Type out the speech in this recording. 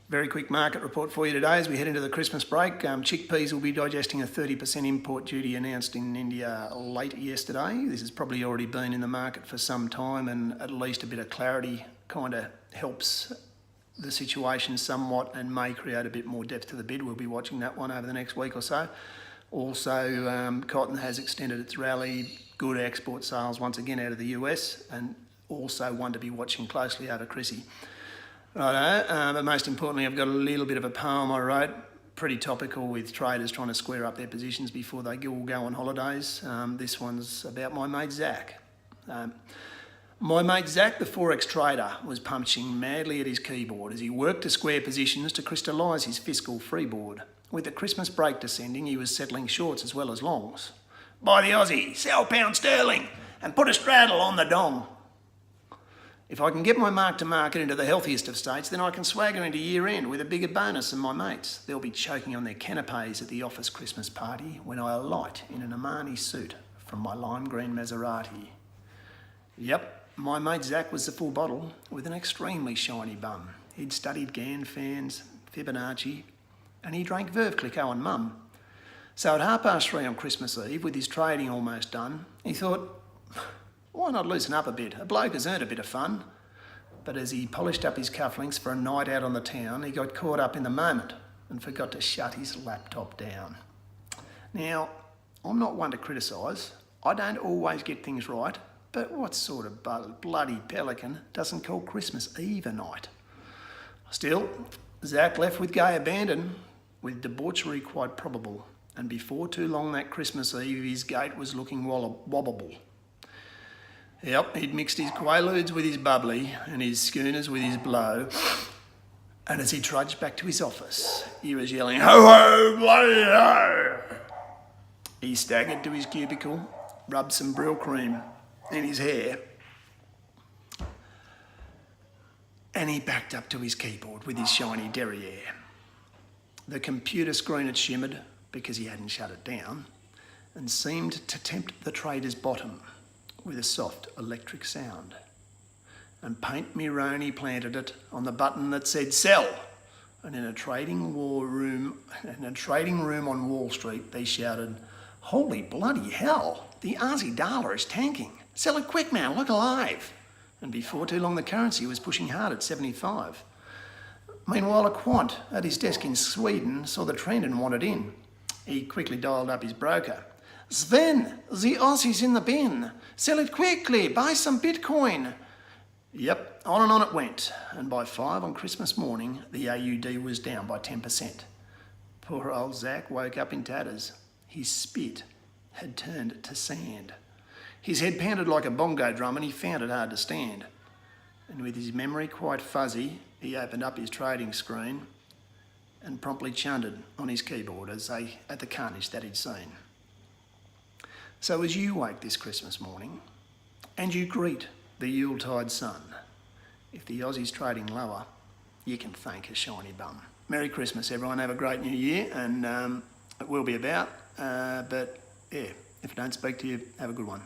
Very quick market report for you today as we head into the Christmas break. Chickpeas will be digesting a 30% import duty announced in India late yesterday. This has probably already been in the market for some time, and at least a bit of clarity kind of helps the situation somewhat and may create a bit more depth to the bid. We'll be watching that one over the next week or so. Also, cotton has extended its rally, good export sales once again out of the US, and also one to be watching closely over Chrissy. Righto, but most importantly, I've got a little bit of a poem I wrote, pretty topical with traders trying to square up their positions before they all go on holidays. This one's about my mate Zach. My mate Zach, the Forex trader, was punching madly at his keyboard as he worked to square positions to crystallise his fiscal freeboard. With the Christmas break descending, he was settling shorts as well as longs. Buy the Aussie, sell pound sterling, and put a straddle on the dong. If I can get my mark to market into the healthiest of states, then I can swagger into year end with a bigger bonus than my mates. They'll be choking on their canapes at the office Christmas party when I alight in an Armani suit from my lime green Maserati. Yep, my mate Zach was the full bottle with an extremely shiny bum. He'd studied Gann fans, Fibonacci, and he drank Veuve Clicquot and Mum. So at 3:30 on Christmas Eve, with his trading almost done, he thought, why not loosen up a bit? A bloke has earned a bit of fun. But as he polished up his cufflinks for a night out on the town, he got caught up in the moment and forgot to shut his laptop down. Now, I'm not one to criticise. I don't always get things right, but what sort of bloody pelican doesn't call Christmas Eve a night? Still, Zach left with gay abandon, with debauchery quite probable, and before too long that Christmas Eve his gait was looking wobbable. Yep, he'd mixed his quaaludes with his bubbly and his schooners with his blow. And as he trudged back to his office, he was yelling, ho ho, bloody ho! He staggered to his cubicle, rubbed some Brill cream in his hair, and he backed up to his keyboard with his shiny derriere. The computer screen had shimmered because he hadn't shut it down and seemed to tempt the trader's bottom with a soft electric sound. And Paint Me Roney planted it on the button that said sell. And in a trading room on Wall Street, they shouted, holy bloody hell, the Aussie dollar is tanking. Sell it quick, man, look alive. And before too long, the currency was pushing hard at 75. Meanwhile, a quant at his desk in Sweden saw the trend and wanted in. He quickly dialed up his broker. Sven, the Aussie's in the bin. Sell it quickly, buy some Bitcoin. Yep, on and on it went. And by 5 on Christmas morning, the AUD was down by 10%. Poor old Zach woke up in tatters. His spit had turned to sand. His head pounded like a bongo drum and he found it hard to stand. And with his memory quite fuzzy, he opened up his trading screen and promptly chundered on his keyboard at the carnage that he'd seen. So as you wake this Christmas morning and you greet the Yuletide sun, if the Aussie's trading lower, you can thank a shiny bum. Merry Christmas, everyone. Have a great new year, and it will be about. But yeah, if I don't speak to you, have a good one.